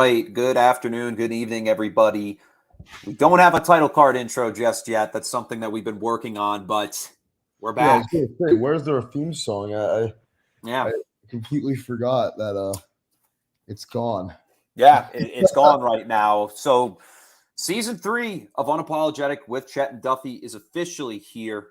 right. Good afternoon, good evening, everybody. We don't have a title card intro just yet. That's something that we've been working on, but we're Yeah, I was back. gonna say, where's their theme song? I Yeah. completely forgot that it's gone. Yeah, it's gone right now. So season 3 of Unapologetic with Chet and Duffy is officially here.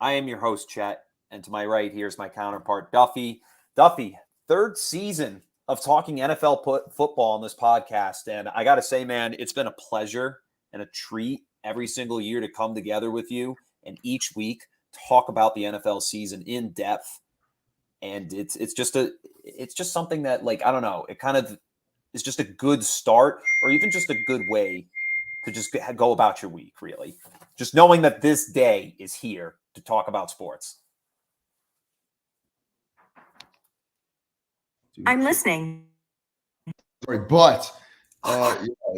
I am your host, Chet, and to my right, here's my counterpart, Duffy. Duffy, third season of talking NFL football on this podcast. And I got to say, man, it's been a pleasure and a treat every single year to come together with you and each week talk about the NFL season in depth. And it's just something that, like, I don't know, it kind of is just a good start, or even just a good way to just go about your week, really. Just knowing that this day is here to talk about sports. I'm listening. Sorry, but yeah,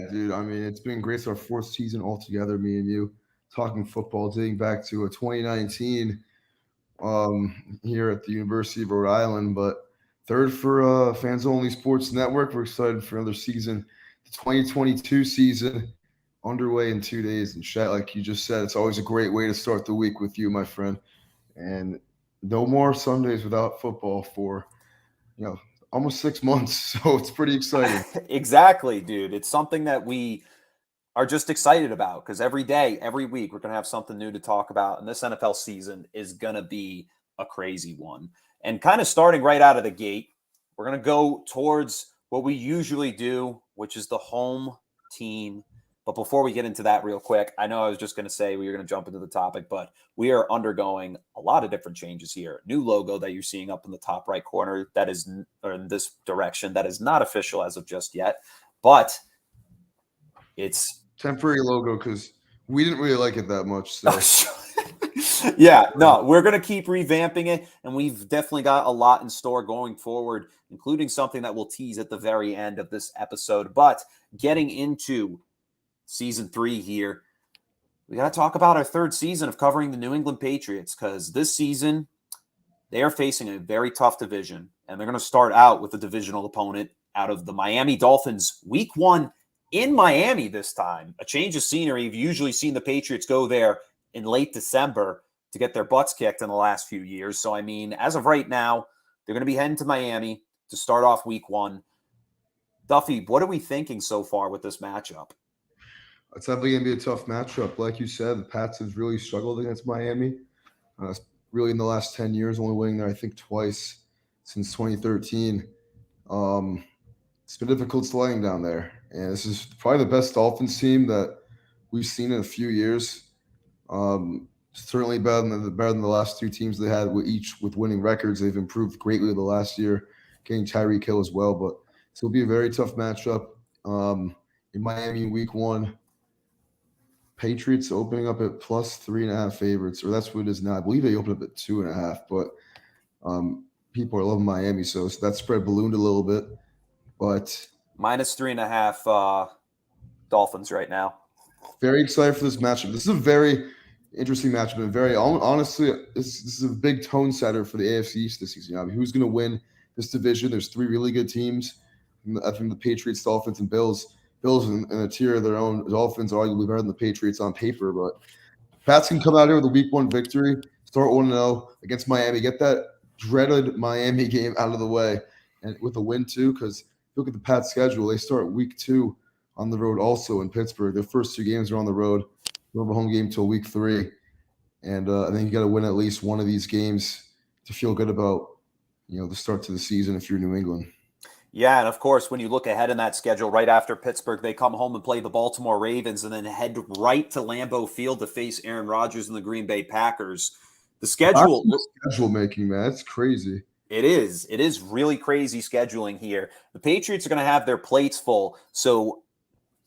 dude. I mean, it's been great. It's our fourth season all together, me and you, talking football, dating back to 2019 here at the University of Rhode Island. But third for Fans Only Sports Network. We're excited for another season. The 2022 season underway in 2 days. And Chet, like you just said, it's always a great way to start the week with you, my friend. And no more Sundays without football for, almost 6 months. So it's pretty exciting. Exactly, dude. It's something that we are just excited about because every day, every week, we're going to have something new to talk about. And this NFL season is going to be a crazy one. And kind of starting right out of the gate, we're going to go towards what we usually do, which is the home team. But before we get into that real quick, I know I was just going to say we were going to jump into the topic, but we are undergoing a lot of different changes here. New logo that you're seeing up in the top right corner that is, or in this direction, that is not official as of just yet, but it's temporary logo because we didn't really like it that much. So. Yeah, no, we're going to keep revamping it, and we've definitely got a lot in store going forward, including something that we'll tease at the very end of this episode. But getting into season 3 here, we got to talk about our third season of covering the New England Patriots, because this season they are facing a very tough division, and they're going to start out with a divisional opponent out of the Miami Dolphins. Week 1 in Miami this time. A change of scenery. You've usually seen the Patriots go there in late December to get their butts kicked in the last few years. So, I mean, as of right now, they're going to be heading to Miami to start off week 1. Duffy, what are we thinking so far with this matchup? It's definitely going to be a tough matchup. Like you said, the Pats have really struggled against Miami. Really in the last 10 years, only winning there, I think, twice since 2013. It's been difficult sledding down there. And this is probably the best Dolphins team that we've seen in a few years. Certainly better than the last 2 teams they had, each with winning records. They've improved greatly the last year, getting Tyreek Hill as well. But this will be a very tough matchup in Miami week 1. Patriots opening up at plus 3.5 favorites, or that's what it is now. I believe they opened up at 2.5, but people are loving Miami, so that spread ballooned a little bit. But minus 3.5 Dolphins right now. Very excited for this matchup. This is a very interesting matchup, and very honestly, this is a big tone setter for the AFC East this season. I mean, who's going to win this division? There's 3 really good teams. I think the Patriots, Dolphins, and Bills. Bills in a tier of their own. Dolphins are arguably better than the Patriots on paper, but Pats can come out here with a week 1 victory, start 1-0 against Miami, get that dreaded Miami game out of the way, and with a win too. Because look at the Pats schedule; they start week 2 on the road, also in Pittsburgh. Their first 2 games are on the road. They have a home game till week 3, and I think you got to win at least one of these games to feel good about the start to the season if you're New England. Yeah, and of course, when you look ahead in that schedule, right after Pittsburgh, they come home and play the Baltimore Ravens and then head right to Lambeau Field to face Aaron Rodgers and the Green Bay Packers. The schedule making, man, it's crazy. It is. It is really crazy scheduling here. The Patriots are going to have their plates full. So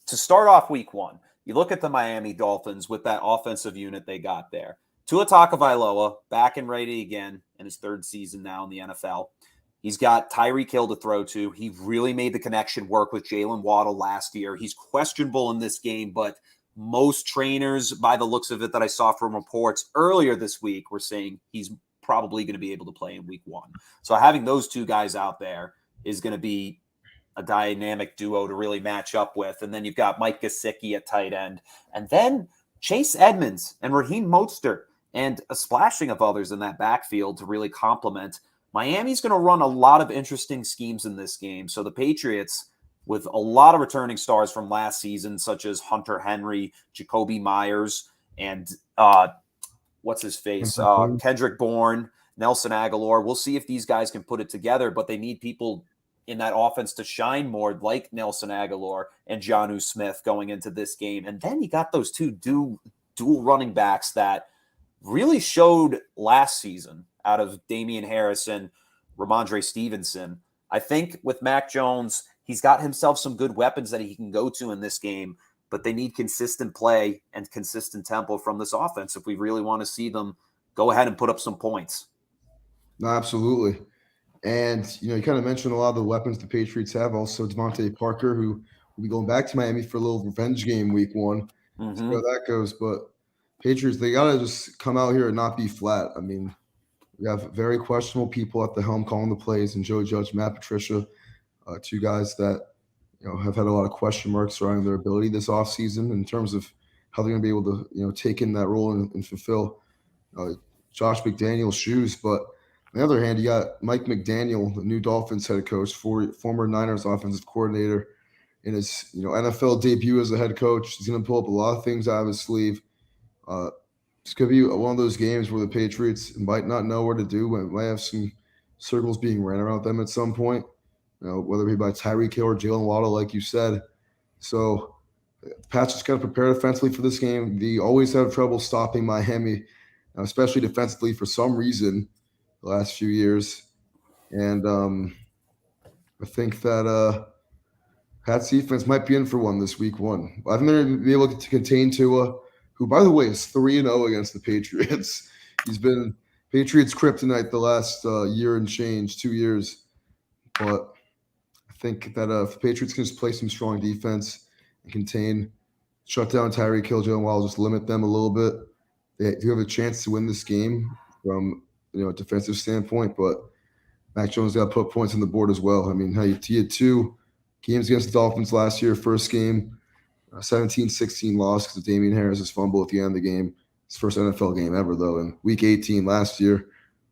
to start off week 1, you look at the Miami Dolphins with that offensive unit they got there. Tua Tagovailoa back and ready again in his 3rd season now in the NFL. He's got Tyreek Hill to throw to. He really made the connection work with Jalen Waddle last year. He's questionable in this game, but most trainers, by the looks of it that I saw from reports earlier this week, were saying he's probably going to be able to play in week 1. So having those 2 guys out there is going to be a dynamic duo to really match up with. And then you've got Mike Gesicki at tight end. And then Chase Edmonds and Raheem Mostert and a splashing of others in that backfield to really complement. Miami's going to run a lot of interesting schemes in this game. So the Patriots, with a lot of returning stars from last season, such as Hunter Henry, Jacoby Myers, and what's his face? Kendrick Bourne, Nelson Aguilar. We'll see if these guys can put it together, but they need people in that offense to shine more, like Nelson Aguilar and Jonnu Smith going into this game. And then you got those two dual running backs that really showed last season out of Damian Harris and Ramondre Stevenson. I think with Mac Jones, he's got himself some good weapons that he can go to in this game, but they need consistent play and consistent tempo from this offense if we really want to see them go ahead and put up some points. No, absolutely. And, you kind of mentioned a lot of the weapons the Patriots have. Also, Devontae Parker, who will be going back to Miami for a little revenge game week 1. Mm-hmm. See how that goes. But Patriots, they got to just come out here and not be flat. I mean, we have very questionable people at the helm calling the plays, and Joe Judge, Matt Patricia, two guys that have had a lot of question marks surrounding their ability this offseason in terms of how they're going to be able to take in that role and fulfill Josh McDaniel's shoes. But on the other hand, you got Mike McDaniel, the new Dolphins head coach, former Niners offensive coordinator, in his NFL debut as a head coach. He's going to pull up a lot of things out of his sleeve. It's going to be one of those games where the Patriots might not know what to do. Might have some circles being ran around them at some point, whether it be by Tyreek Hill or Jalen Waddle, like you said. So Pats just got to prepare defensively for this game. They always have trouble stopping Miami, especially defensively for some reason the last few years. And I think that Pat's defense might be in for one this week 1. I think they're going to be able to contain Tua, who, by the way, is 3-0 against the Patriots. He's been Patriots kryptonite the last year and change, 2 years. But I think that if the Patriots can just play some strong defense and shut down Tyreek Hill, Jalen Waddle, just limit them a little bit, they do have a chance to win this game from a defensive standpoint. But Mac Jones got to put points on the board as well. I mean, he had 2 games against the Dolphins last year. First game, 17-16 loss because of Damian Harris's fumble at the end of the game. His first NFL game ever, though. In Week 18 last year,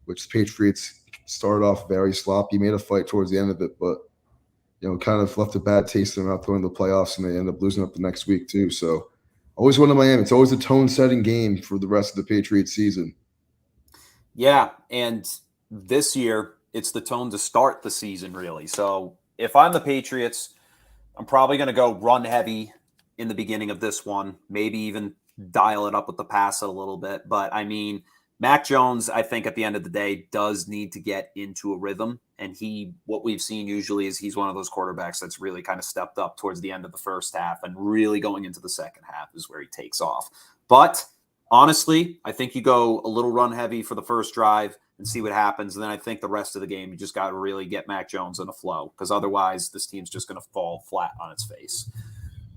which the Patriots started off very sloppy, made a fight towards the end of it, but kind of left a bad taste in their mouth going to the playoffs, and they end up losing up the next week too. So always win in Miami. It's always a tone-setting game for the rest of the Patriots season. Yeah, and this year it's the tone to start the season, really. So if I'm the Patriots, I'm probably going to go run heavy in the beginning of this one, maybe even dial it up with the pass a little bit. But I mean, Mac Jones, I think at the end of the day, does need to get into a rhythm. And what we've seen usually is he's one of those quarterbacks that's really kind of stepped up towards the end of the first half, and really going into the second half is where he takes off. But honestly, I think you go a little run heavy for the first drive and see what happens. And then I think the rest of the game, you just got to really get Mac Jones in a flow, because otherwise this team's just going to fall flat on its face.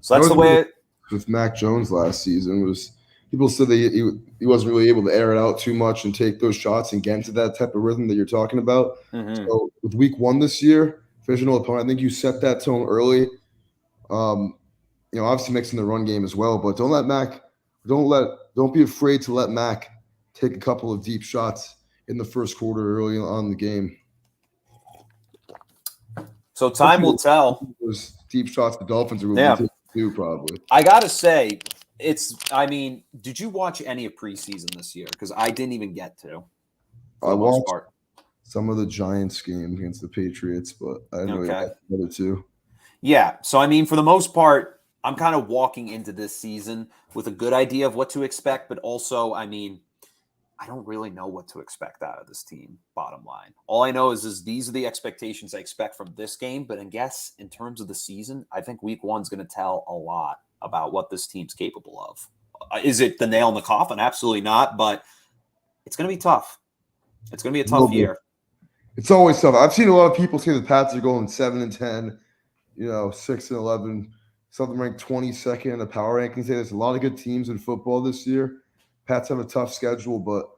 So that's the way with Mac Jones last season was people said that he wasn't really able to air it out too much and take those shots and get into that type of rhythm that you're talking about. Mm-hmm. So with week 1 this year, divisional opponent, I think you set that tone early. Obviously mixing the run game as well, but don't be afraid to let Mac take a couple of deep shots in the first quarter early on in the game. So time will tell. Those deep shots the Dolphins are going to do probably. I got to say, did you watch any of preseason this year? Because I didn't even get to. I watched some of the Giants game against the Patriots, but I didn't really watch the other 2. Yeah. So, I mean, for the most part, I'm kind of walking into this season with a good idea of what to expect, but also, I mean, I don't really know what to expect out of this team, bottom line. All I know is these are the expectations I expect from this game, but I guess in terms of the season, I think week 1's going to tell a lot about what this team's capable of. Is it the nail in the coffin? Absolutely not, but it's going to be tough. It's going to be a tough year. It's always tough. I've seen a lot of people say the Pats are going 7-10, 6-11, something ranked 22nd in the power rankings. There's a lot of good teams in football this year. Pats have a tough schedule, but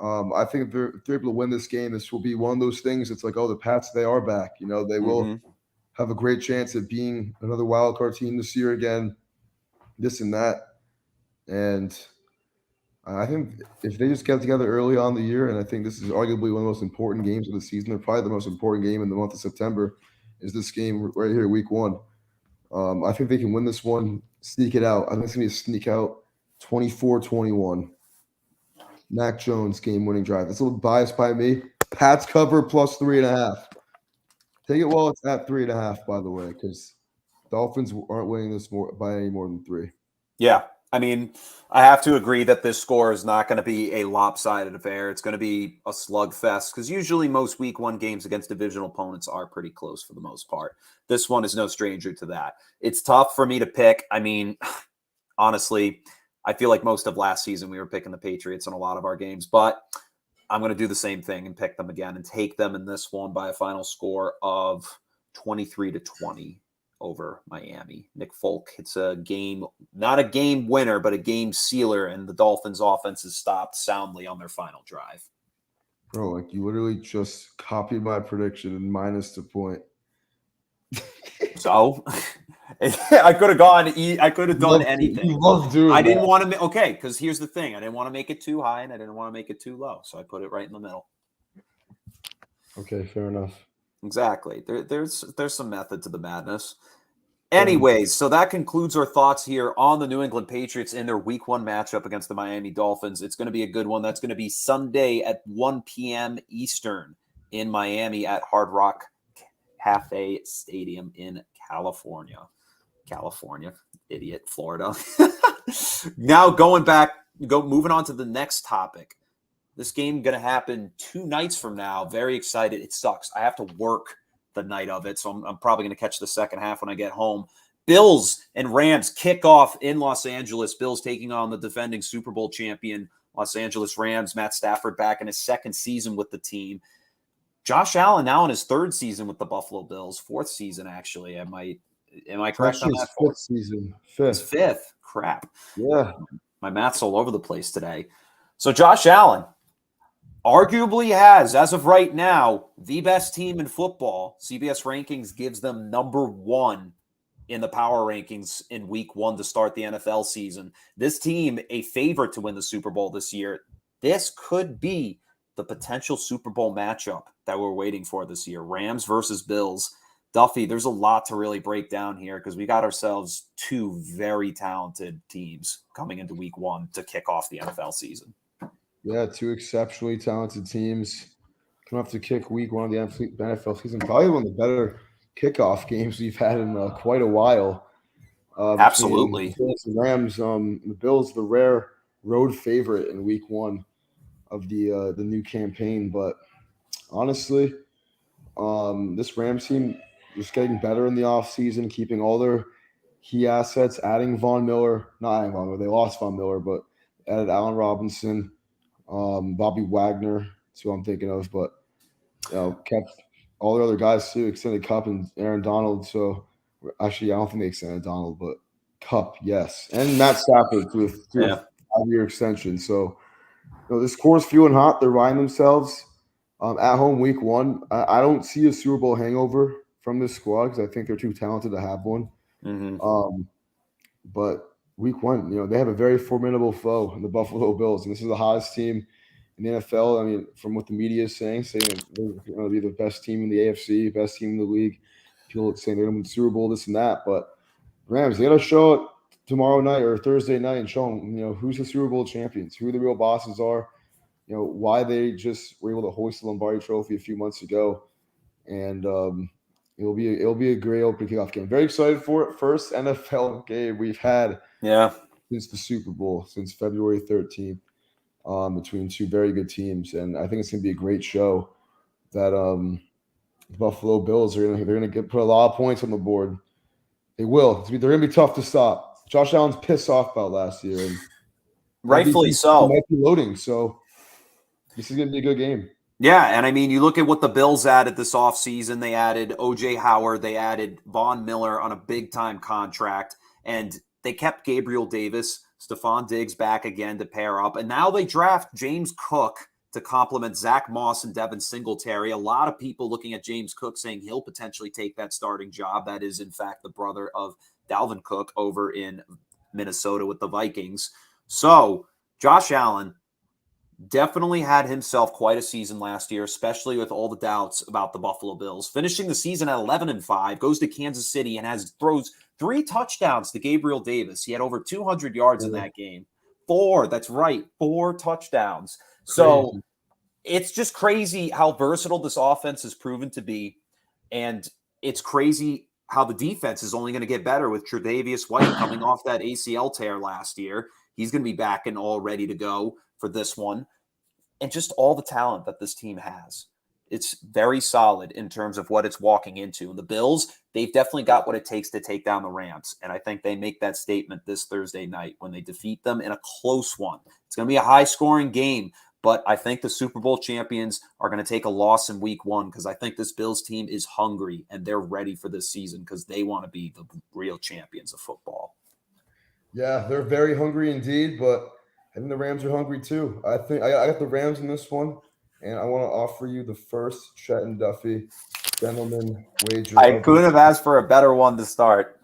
I think if they're able to win this game, this will be one of those things. It's like, the Pats, they are back. They will have a great chance at being another wild card team this year again, this and that. And I think if they just get together early on in the year, and I think this is arguably one of the most important games of the season, or probably the most important game in the month of September, is this game right here, week one. I think they can win this one, sneak it out. I think it's going to be a sneak out 24-21. Mac Jones game-winning drive. That's a little biased by me. Pats cover plus 3.5. Take it while it's at 3.5, by the way, because Dolphins aren't winning this by any more than 3. Yeah. I mean, I have to agree that this score is not going to be a lopsided affair. It's going to be a slugfest because usually most week one games against divisional opponents are pretty close for the most part. This one is no stranger to that. It's tough for me to pick. I mean, honestly, I feel like most of last season we were picking the Patriots in a lot of our games, but I'm going to do the same thing and pick them again and take them in this one by a final score of 23-20 over Miami. Nick Folk hits a game, not a game winner, but a game sealer, and the Dolphins offense is stopped soundly on their final drive. Bro, like you literally just copied my prediction and minus the point. So I could have gone. I could have done anything. You love doing I didn't that. want to. Okay, because here's the thing: I didn't want to make it too high, and I didn't want to make it too low, so I put it right in the middle. Okay, fair enough. Exactly. There's some method to the madness. Anyways, so that concludes our thoughts here on the New England Patriots in their week one matchup against the Miami Dolphins. It's going to be a good one. That's going to be Sunday at 1 p.m. Eastern in Miami at Hard Rock Cafe Stadium in California. Idiot, Florida. Now moving on to the next topic. This game going to happen 2 nights from now. Very excited. It sucks. I have to work the night of it, so I'm probably going to catch the second half when I get home. Bills and Rams kick off in Los Angeles. Bills taking on the defending Super Bowl champion Los Angeles Rams. Matt Stafford back in his 2nd season with the team. Josh Allen now in his 3rd season with the Buffalo Bills. 4th season, actually. Am I correct on that? 5th season. 5th. It's 5th. Crap. Yeah. My math's all over the place today. So Josh Allen arguably has, as of right now, the best team in football. CBS Rankings gives them number 1 in the power rankings in week 1 to start the NFL season. This team, a favorite to win the Super Bowl this year. This could be the potential Super Bowl matchup that we're waiting for this year. Rams versus Bills. Duffy, there's a lot to really break down here because we got ourselves 2 very talented teams coming into week 1 to kick off the NFL season. Yeah, 2 exceptionally talented teams coming up to kick week 1 of the NFL season. Probably one of the better kickoff games we've had in quite a while. Absolutely. The Bills and Rams. The Bills, the rare road favorite in week 1 of the new campaign. But honestly, this Rams team just getting better in the offseason, keeping all their key assets, adding Von Miller. Not adding Von Miller. They lost Von Miller, but added Allen Robinson. Bobby Wagner, that's who I'm thinking of, but kept all the other guys too, extended Kupp and Aaron Donald. So actually, I don't think they extended Donald, but Kupp, yes, and Matt Stafford to a 5-year extension. So this core's feeling hot. They're riding themselves at home week 1. I don't see a Super Bowl hangover from this squad because I think they're too talented to have one. Mm-hmm. But week 1, they have a very formidable foe in the Buffalo Bills, and this is the hottest team in the NFL. I mean, from what the media is saying they're going to be the best team in the AFC, best team in the league. People saying they're going to win the Super Bowl, this and that. But Rams, they got to show it tomorrow night or Thursday night and show them, who's the Super Bowl champions, who the real bosses are, why they just were able to hoist the Lombardi Trophy a few months ago, and it'll be a great opening kickoff game. Very excited for it. First NFL game we've had since the Super Bowl, since February 13th, between 2 very good teams, and I think it's going to be a great show. That Buffalo Bills they're going to put a lot of points on the board. They will. They're going to be tough to stop. Josh Allen's pissed off about last year, and rightfully so. He might be loading, so this is going to be a good game. Yeah, and I mean, you look at what the Bills added this offseason. They added O.J. Howard. They added Von Miller on a big-time contract, and they kept Gabriel Davis, Stephon Diggs back again to pair up, and now they draft James Cook to complement Zach Moss and Devin Singletary. A lot of people looking at James Cook saying he'll potentially take that starting job. That is, in fact, the brother of Dalvin Cook over in Minnesota with the Vikings. So Josh Allen definitely had himself quite a season last year, especially with all the doubts about the Buffalo Bills. Finishing the season at 11-5, goes to Kansas City and throws 3 touchdowns to Gabriel Davis. He had over 200 yards in that game. 4 touchdowns. So it's just crazy how versatile this offense has proven to be. And it's crazy how the defense is only going to get better with Tre'Davious White coming off that ACL tear last year. He's going to be back and all ready to go for this one. And just all the talent that this team has. It's very solid in terms of what it's walking into. And the Bills, they've definitely got what it takes to take down the Rams. And I think they make that statement this Thursday night when they defeat them in a close one. It's going to be a high-scoring game, but I think the Super Bowl champions are going to take a loss in week 1 because I think this Bills team is hungry and they're ready for this season because they want to be the real champions of football. Yeah, they're very hungry indeed, but I think the Rams are hungry too. I think I got the Rams in this one, and I want to offer you the first Chet and Duffy gentleman wager. I couldn't have asked for a better one to start.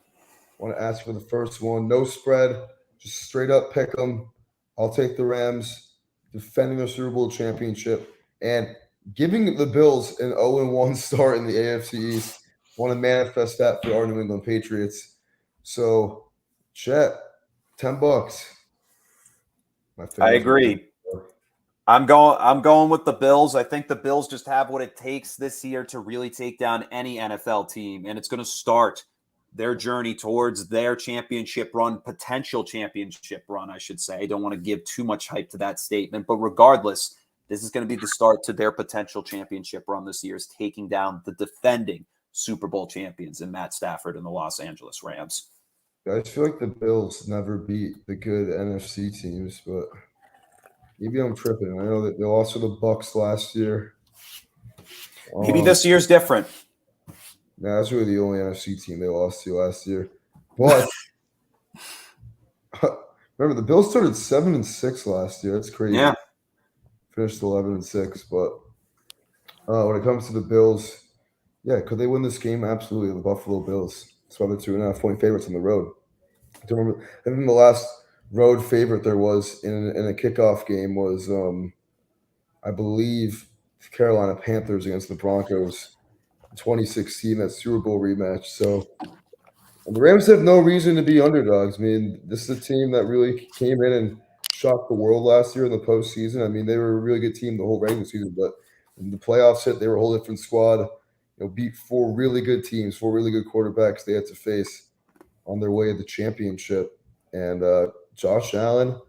I want to ask for the first one. No spread, just straight up pick them. I'll take the Rams defending the Super Bowl championship and giving the Bills an 0-1 start in the AFC East. I want to manifest that for our New England Patriots. So, Chet, $10. I agree. I'm going with the Bills. I think the Bills just have what it takes this year to really take down any NFL team, and it's going to start their journey towards their championship run, potential championship run, I should say. I don't want to give too much hype to that statement, but regardless, this is going to be the start to their potential championship run this year, is taking down the defending Super Bowl champions in Matt Stafford and the Los Angeles Rams. I just feel like the Bills never beat the good NFC teams, but maybe I'm tripping. I know that they lost to the Bucs last year. Maybe this year's different. Nah, that's really the only NFC team they lost to last year. But remember, the Bills started 7-6 last year. That's crazy. Yeah. Finished 11-6. But when it comes to the Bills, yeah, could they win this game? Absolutely. The Buffalo Bills. That's why they're 2.5-point favorites on the road. I don't remember. I think the last road favorite there was in a kickoff game was, I believe, Carolina Panthers against the Broncos. 2016, that Super Bowl rematch. So the Rams have no reason to be underdogs. I mean, this is a team that really came in and shocked the world last year in the postseason. I mean, they were a really good team the whole regular season, but when the playoffs hit, they were a whole different squad. Beat 4 really good teams, 4 really good quarterbacks they had to face on their way to the championship. And Josh Allen,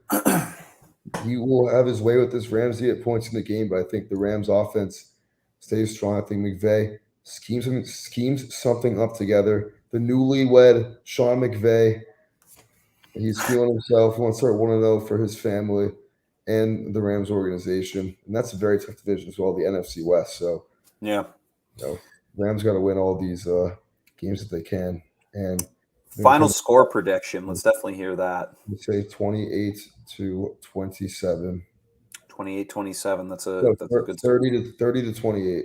he will have his way with this Rams. He hit points in the game, but I think the Rams offense stays strong. I think McVay schemes something up together. The newlywed Sean McVay, he's feeling himself. He wants to start 1-0 for his family and the Rams organization. And that's a very tough division as well, the NFC West. So, yeah, Rams got to win all these games that they can. And final score prediction. Let's definitely hear that. We say 28-27. 28-27. That's a good 30-28.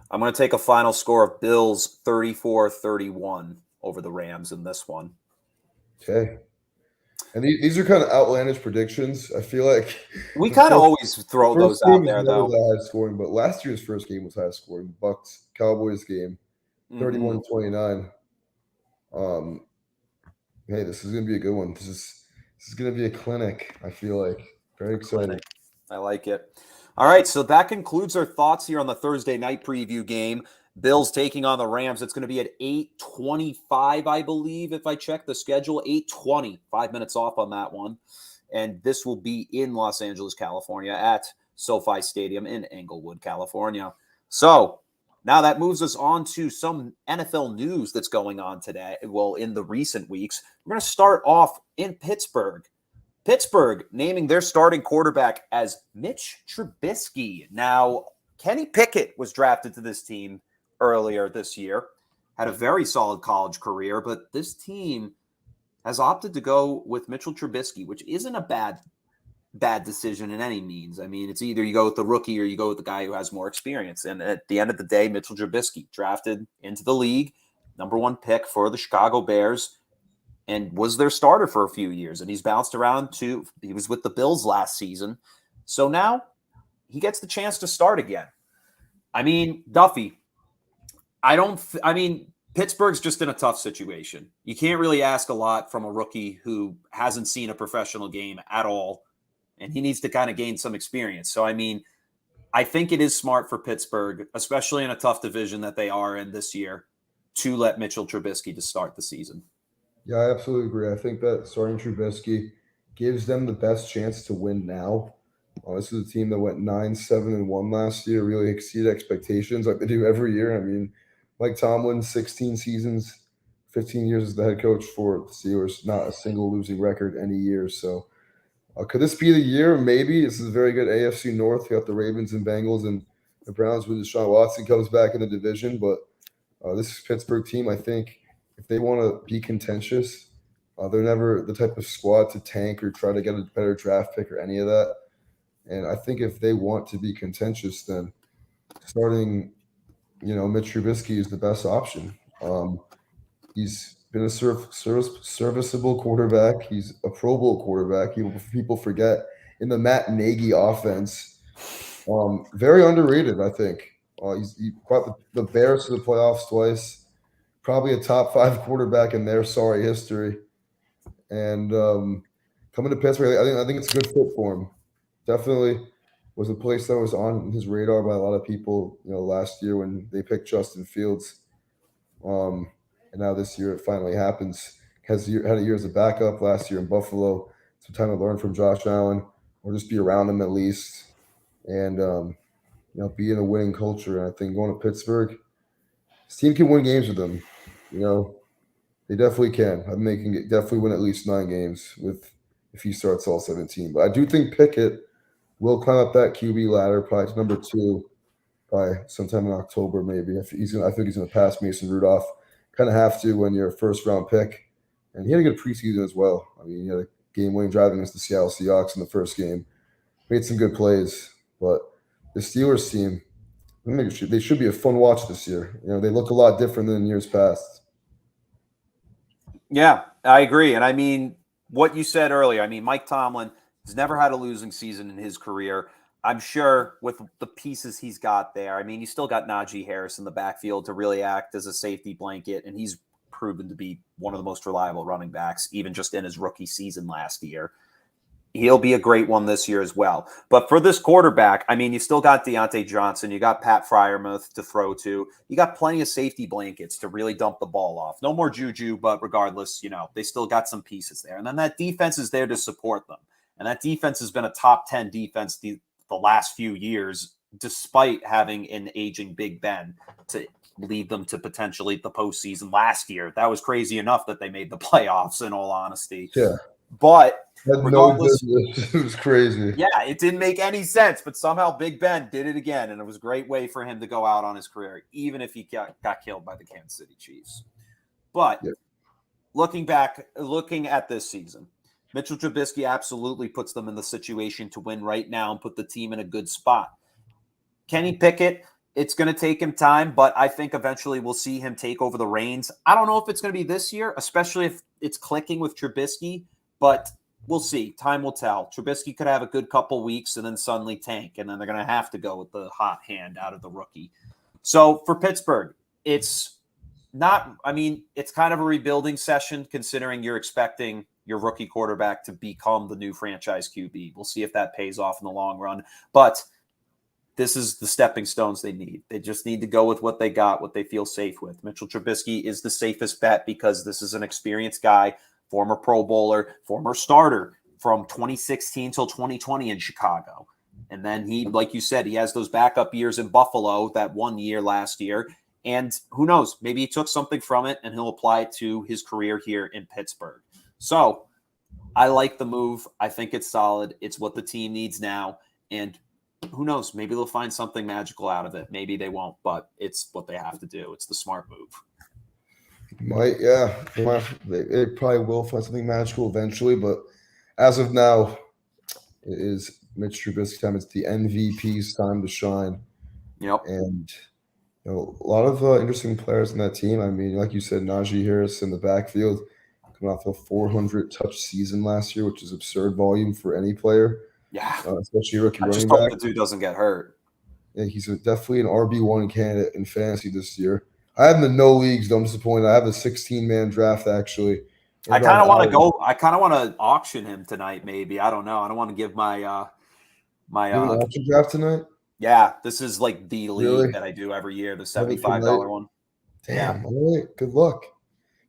I'm going to take a final score of Bills 34-31 over the Rams in this one. Okay. And these are kind of outlandish predictions. I feel like we kind of always throw those out there, though. The high scoring, but last year's first game was high scoring. Bucs Cowboys game, 31-29. Hey, this is going to be a good one. This is going to be a clinic. I feel like very exciting. I like it. All right, so that concludes our thoughts here on the Thursday night preview game. Bills taking on the Rams. It's going to be at 8:25, I believe, if I check the schedule. 8:20, 5 minutes off on that one. And this will be in Los Angeles, California at SoFi Stadium in Englewood, California. So now that moves us on to some NFL news that's going on today. Well, in the recent weeks, we're going to start off in Pittsburgh. Pittsburgh naming their starting quarterback as Mitch Trubisky. Now, Kenny Pickett was drafted to this team earlier this year, had a very solid college career, but this team has opted to go with Mitchell Trubisky, which isn't a bad bad decision in any means. I mean, it's either you go with the rookie or you go with the guy who has more experience. And at the end of the day, Mitchell Trubisky drafted into the league, #1 pick for the Chicago Bears, and was their starter for a few years. And he's bounced around he was with the Bills last season. So now he gets the chance to start again. I mean, Duffy, Pittsburgh's just in a tough situation. You can't really ask a lot from a rookie who hasn't seen a professional game at all, and he needs to kind of gain some experience. So, I mean, I think it is smart for Pittsburgh, especially in a tough division that they are in this year, to let Mitchell Trubisky to start the season. Yeah, I absolutely agree. I think that starting Trubisky gives them the best chance to win now. This is a team that went 9-7-1 last year, really exceeded expectations like they do every year. I mean, Mike Tomlin, 16 seasons, 15 years as the head coach for the Steelers, not a single losing record any year. So could this be the year? Maybe. This is a very good AFC North. You got the Ravens and Bengals and the Browns with Deshaun Watson comes back in the division. But this Pittsburgh team, I think, if they want to be contentious, they're never the type of squad to tank or try to get a better draft pick or any of that. And I think if they want to be contentious, then starting, Mitch Trubisky is the best option. He's been a serviceable quarterback. He's a Pro Bowl quarterback. People forget in the Matt Nagy offense. Very underrated, I think. He brought the Bears to the playoffs twice. Probably a top 5 quarterback in their sorry history. And coming to Pittsburgh, I think it's a good fit for him. Definitely was a place that was on his radar by a lot of people, last year when they picked Justin Fields. And now this year it finally happens. Had a year as a backup last year in Buffalo. Some time to learn from Josh Allen or just be around him at least. And, be in a winning culture. And I think going to Pittsburgh, this team can win games with them. They definitely can. I think they can definitely win at least 9 games if he starts all 17. But I do think Pickett will climb up that QB ladder, probably to number 2 by sometime in October, maybe. I think he's going to pass Mason Rudolph. Kind of have to when you're a first-round pick. And he had a good preseason as well. I mean, he had a game-winning drive against the Seattle Seahawks in the first game. Made some good plays. But the Steelers team, they should be a fun watch this year. They look a lot different than years past. Yeah, I agree. And I mean, what you said earlier, I mean, Mike Tomlin has never had a losing season in his career. I'm sure with the pieces he's got there, I mean, you still got Najee Harris in the backfield to really act as a safety blanket, and he's proven to be one of the most reliable running backs, even just in his rookie season last year. He'll be a great one this year as well. But for this quarterback, I mean, you still got Deontay Johnson. You got Pat Freiermuth to throw to. You got plenty of safety blankets to really dump the ball off. No more Juju, but regardless, they still got some pieces there. And then that defense is there to support them. And that defense has been a top 10 defense the last few years, despite having an aging Big Ben to lead them to potentially the postseason last year. That was crazy enough that they made the playoffs, in all honesty. Yeah. But regardless, it was crazy. Yeah, it didn't make any sense, but somehow Big Ben did it again, and it was a great way for him to go out on his career, even if he got killed by the Kansas City Chiefs. But looking at this season, Mitchell Trubisky absolutely puts them in the situation to win right now and put the team in a good spot. Kenny Pickett, it's going to take him time, but I think eventually we'll see him take over the reins. I don't know if it's going to be this year, especially if it's clicking with Trubisky, but we'll see. Time will tell. Trubisky could have a good couple weeks and then suddenly tank, and then they're going to have to go with the hot hand out of the rookie. So for Pittsburgh, it's kind of a rebuilding session considering you're expecting your rookie quarterback to become the new franchise QB. We'll see if that pays off in the long run. But this is the stepping stones they need. They just need to go with what they got, what they feel safe with. Mitchell Trubisky is the safest bet because this is an experienced guy, former Pro Bowler, former starter from 2016 till 2020 in Chicago. And then he, like you said, he has those backup years in Buffalo, that 1 year last year. And who knows, maybe he took something from it and he'll apply it to his career here in Pittsburgh. So I like the move. I think it's solid. It's what the team needs now. And who knows, maybe they'll find something magical out of it. Maybe they won't, but it's what they have to do. It's the smart move. They probably will find something magical eventually, but as of now, It is Mitch Trubisky time. It's the MVP's time to shine. Yep. And a lot of interesting players in that team. I mean, like you said, Najee Harris in the backfield, coming off a 400 touch season last year, which is absurd volume for any player, Yeah. especially a rookie I just running hope back. the dude doesn't get hurt. Yeah, he's definitely an RB1 candidate in fantasy this year. I have him in no leagues, though. I'm disappointed. I have a 16-man draft, actually. I kind of want to go. I kind of want to auction him tonight. Maybe I don't know. I don't want to give my You have an auction draft tonight? Yeah, this is like the league Really? that I do every year, the Have it $75 tonight? one. Damn. All right. Good luck.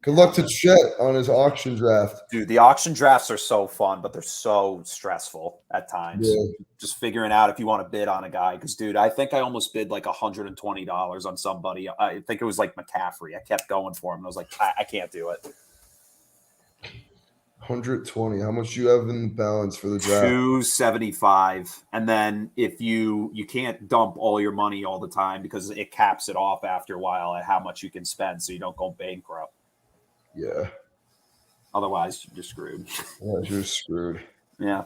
Good luck to Chet on his auction draft. Dude, the auction drafts are so fun, but they're so stressful at times. Yeah. Just figuring out if you want to bid on a guy. Because, dude, I think I almost bid like $120 on somebody. I think it was like McCaffrey. I kept going for him. And I was like, I can't do it. 120. How much do you have in the balance for the draft? 275. And then if you can't dump all your money all the time because it caps it off after a while at how much you can spend so you don't go bankrupt. Yeah. Otherwise, you're screwed. Yeah, you're screwed. Yeah.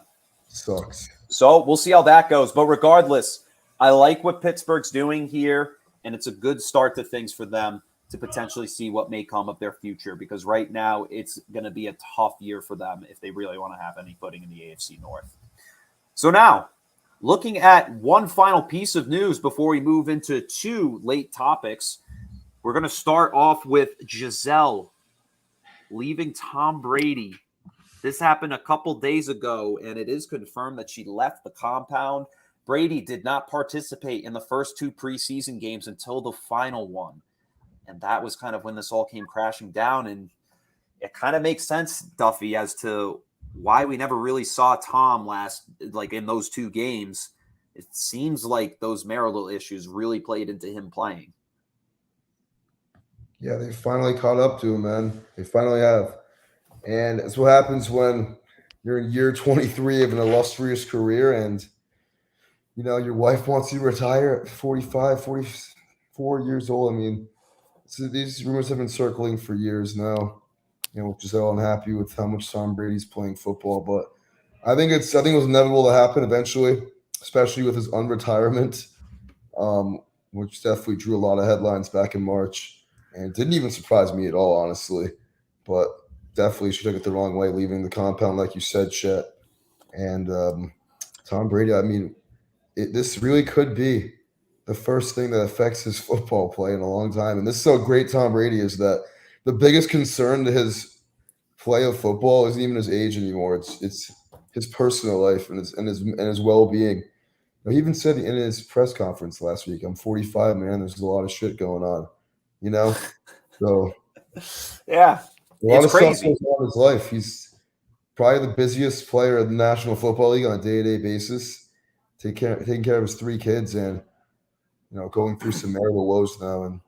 Sucks. So we'll see how that goes. But regardless, I like what Pittsburgh's doing here, and it's a good start to things for them to potentially see what may come of their future, because right now it's going to be a tough year for them if they really want to have any footing in the AFC North. So now, looking at one final piece of news before we move into two late topics, we're going to start off with Giselle leaving Tom Brady. This happened a couple days ago, and it is confirmed that she left the compound. Brady did not participate in the first two preseason games until the final one. And that was kind of when this all came crashing down. And it kind of makes sense, Duffy, as to why we never really saw Tom in those two games. It seems like those marital issues really played into him playing. Yeah, they finally caught up to him, man. They finally have. And that's what happens when you're in year 23 of an illustrious career and, your wife wants you to retire at 45, 44 years old. I mean, so these rumors have been circling for years now, which is all unhappy with how much Tom Brady's playing football. But I think it was inevitable to happen eventually, especially with his unretirement, which definitely drew a lot of headlines back in March. And it didn't even surprise me at all, honestly. But definitely she took it the wrong way, leaving the compound, like you said, Chet. And Tom Brady, I mean, this really could be the first thing that affects his football play in a long time. And this is how great Tom Brady is, that the biggest concern to his play of football isn't even his age anymore. It's his personal life and his well-being. He even said in his press conference last week, "I'm 45, man. There's a lot of shit going on." So yeah, a lot of crazy stuff goes on in his life. He's probably the busiest player in the National Football League on a day-to-day basis, taking care of his three kids and going through some marital woes now. And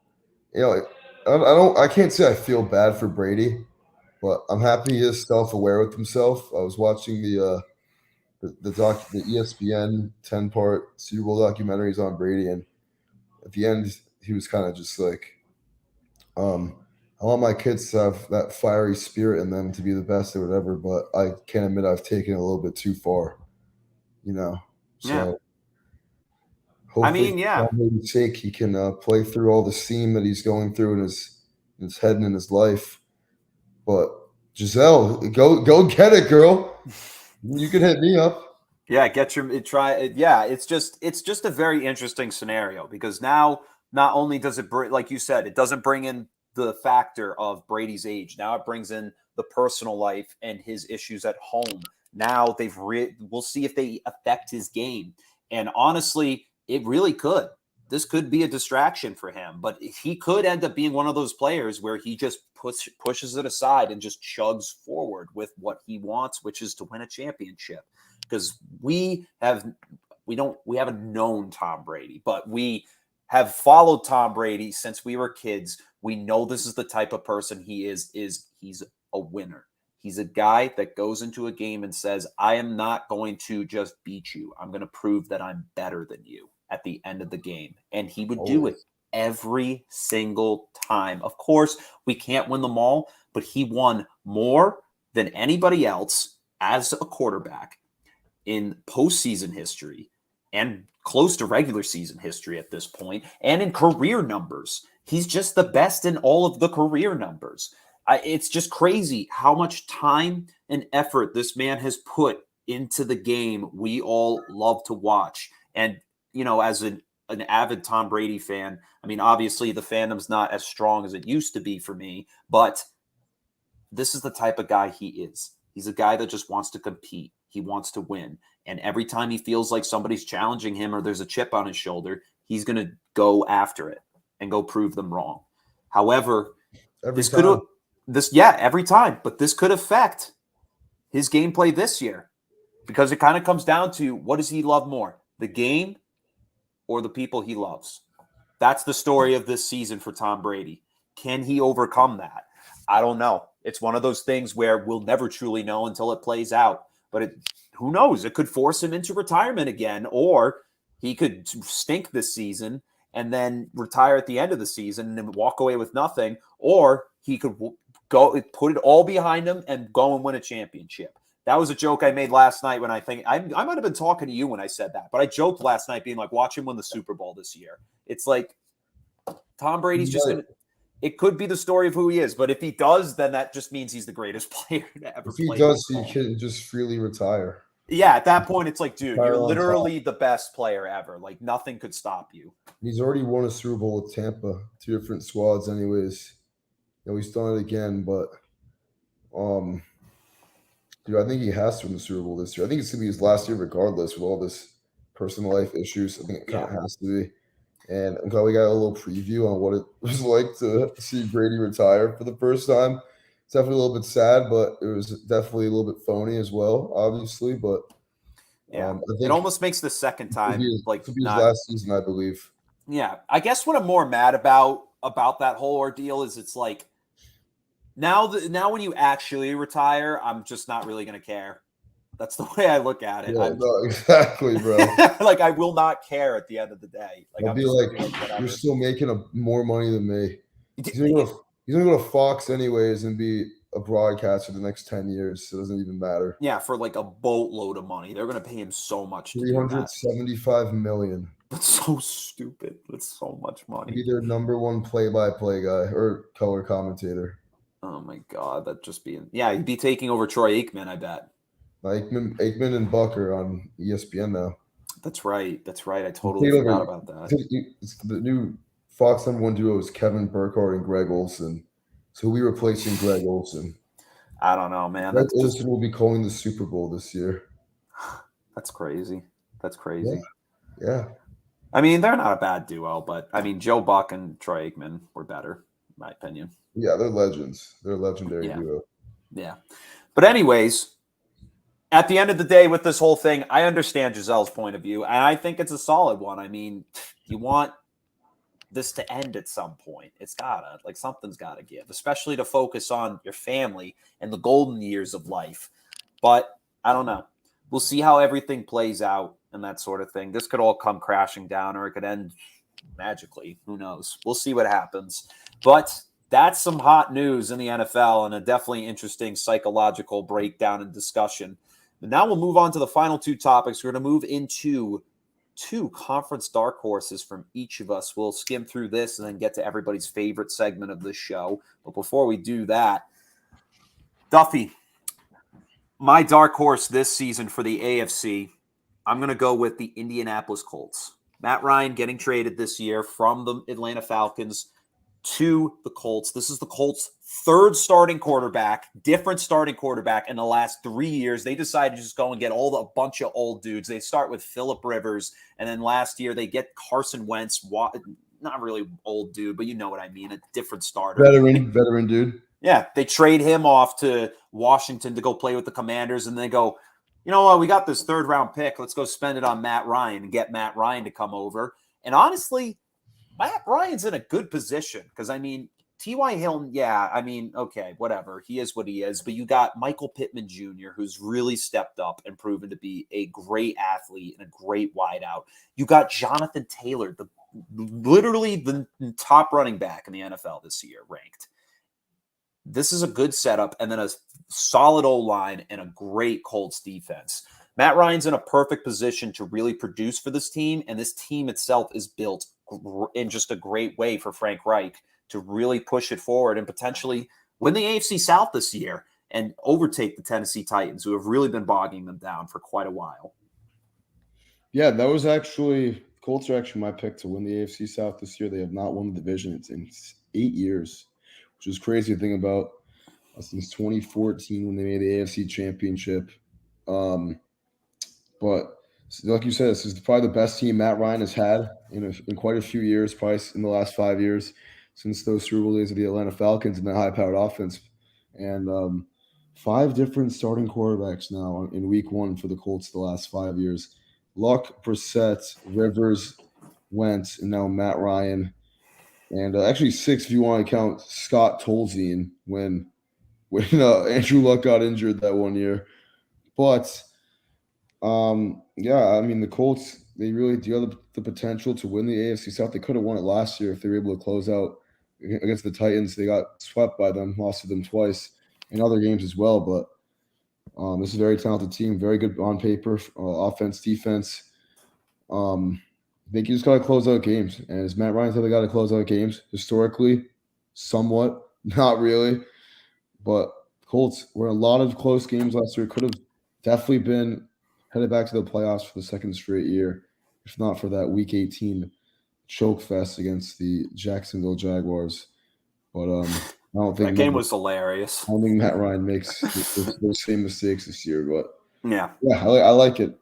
I can't say I feel bad for Brady, but I'm happy he is self-aware with himself. I was watching the ESPN 10-part Super Bowl documentaries on Brady, and at the end he was kind of just like, I want my kids to have that fiery spirit in them to be the best or whatever, but I can't admit I've taken it a little bit too far, So Yeah. hopefully, I mean, yeah, for Brady's sake, he can play through all the steam that he's going through in his head and in his life. But Giselle, go get it, girl. You can hit me up. Yeah, it's just a very interesting scenario, because now not only does it bring, like you said, it doesn't bring in the factor of Brady's age. Now it brings in the personal life and his issues at home. Now we'll see if they affect his game. And honestly, it really could. This could be a distraction for him, but he could end up being one of those players where he just pushes it aside and just chugs forward with what he wants, which is to win a championship. Because we haven't known Tom Brady, but we have followed Tom Brady since we were kids. We know this is the type of person he is he's a winner. He's a guy that goes into a game and says, I am not going to just beat you. I'm going to prove that I'm better than you at the end of the game. And he would do it every single time. Of course, we can't win them all, but he won more than anybody else as a quarterback. in postseason history and close to regular season history at this point, and in career numbers. He's just the best in all of the career numbers. It's just crazy how much time and effort this man has put into the game we all love to watch. And, as an avid Tom Brady fan, I mean, obviously the fandom's not as strong as it used to be for me, but this is the type of guy he is. He's a guy that just wants to compete. He wants to win. And every time he feels like somebody's challenging him or there's a chip on his shoulder, he's going to go after it and go prove them wrong. However, every time, but this could affect his gameplay this year because it kind of comes down to what does he love more, the game or the people he loves? That's the story of this season for Tom Brady. Can he overcome that? I don't know. It's one of those things where we'll never truly know until it plays out. But who knows? It could force him into retirement again, or he could stink this season and then retire at the end of the season and walk away with nothing, or he could go put it all behind him and go and win a championship. That was a joke I made last night when I might have been talking to you when I said that, but I joked last night being like, watch him win the Super Bowl this year. It's like Tom Brady's just going to – it could be the story of who he is, but if he does, then that just means he's the greatest player to ever play. If he does, he can just freely retire. Yeah, at that point, it's like, dude, you're literally the best player ever. Like, nothing could stop you. He's already won a Super Bowl with Tampa, 2 different squads anyways. He's done it again, but dude, I think he has to win the Super Bowl this year. I think it's going to be his last year regardless with all this personal life issues. I think it kind of has to be. And I'm glad we got a little preview on what it was like to see Brady retire for the first time. It's definitely a little bit sad, but it was definitely a little bit phony as well, obviously. But I think it almost makes the second time like his last season, I believe. Yeah, I guess what I'm more mad about that whole ordeal is it's like now when you actually retire, I'm just not really going to care. That's the way I look at it. Yeah, no, exactly, bro. Like, I will not care at the end of the day. Like, I'll be like, you're still making more money than me. He's gonna go to Fox anyways and be a broadcaster the next 10 years. So it doesn't even matter. Yeah, for like a boatload of money. They're going to pay him so much. $375 million. That's so stupid. That's so much money. Be their number one play-by-play guy or color commentator. Oh, my God. That'd just be – yeah, he'd be taking over Troy Aikman, I bet. Aikman and Buck are on ESPN now. That's right. I totally forgot about that. It's the new Fox number 1 duo is Kevin Burkhardt and Greg Olsen. So we'll be replacing Greg Olsen. I don't know, man. Greg Olsen will be calling the Super Bowl this year. That's crazy. Yeah. I mean, they're not a bad duo, but I mean, Joe Buck and Troy Aikman were better, in my opinion. Yeah, they're legends. They're a legendary duo. Yeah. But anyways, at the end of the day with this whole thing, I understand Gisele's point of view, and I think it's a solid one. I mean, you want this to end at some point. Something's gotta give, especially to focus on your family and the golden years of life. But I don't know. We'll see how everything plays out and that sort of thing. This could all come crashing down, or it could end magically. Who knows? We'll see what happens. But that's some hot news in the NFL and a definitely interesting psychological breakdown and discussion. But now we'll move on to the final 2 topics. We're going to move into 2 conference dark horses from each of us. We'll skim through this and then get to everybody's favorite segment of this show. But before we do that, Duffy, my dark horse this season for the AFC, I'm going to go with the Indianapolis Colts. Matt Ryan getting traded this year from the Atlanta Falcons to the Colts. This is the Colts' 3rd starting quarterback, different starting quarterback in the last 3 years. They decided to just go and get a bunch of old dudes. They start with Phillip Rivers, and then last year they get Carson Wentz, not really old dude, but you know what I mean, a different starter. Veteran dude. Yeah, they trade him off to Washington to go play with the Commanders, and they go, you know what, we got this 3rd-round pick. Let's go spend it on Matt Ryan and get Matt Ryan to come over. And honestly, Matt Ryan's in a good position because, I mean, T.Y. Hilton, okay, whatever. He is what he is. But you got Michael Pittman Jr., who's really stepped up and proven to be a great athlete and a great wideout. You got Jonathan Taylor, literally the top running back in the NFL this year, ranked. This is a good setup, and then a solid O-line and a great Colts defense. Matt Ryan's in a perfect position to really produce for this team, and this team itself is built in just a great way for Frank Reich to really push it forward and potentially win the AFC South this year and overtake the Tennessee Titans, who have really been bogging them down for quite a while. Yeah, that was actually Colts are actually my pick to win the AFC South this year. They have not won the division in 8 years, which is crazy to think about. Since 2014 when they made the AFC Championship. But like you said, this is probably the best team Matt Ryan has had in quite a few years, probably in the last 5 years, since those Super Bowl days of the Atlanta Falcons and the high-powered offense. And 5 different starting quarterbacks now in week 1 for the Colts the last 5 years. Luck, Brissett, Rivers, Wentz, and now Matt Ryan. And actually 6 if you want to count Scott Tolzien when Andrew Luck got injured that one year. But yeah, I mean the Colts, they really do have the potential to win the AFC South. They could have won it last year if they were able to close out against the Titans. They got swept by them, lost to them twice in other games as well. But this is a very talented team, very good on paper, offense, defense. They just got to close out games. And as Matt Ryan said, they got to close out games historically, somewhat, not really. But Colts were in a lot of close games last year. Could have definitely been headed back to the playoffs for the second straight year, if not for that Week 18 choke fest against the Jacksonville Jaguars. But I don't think that game was hilarious. I don't think Matt Ryan makes those same mistakes this year. But yeah, I like it.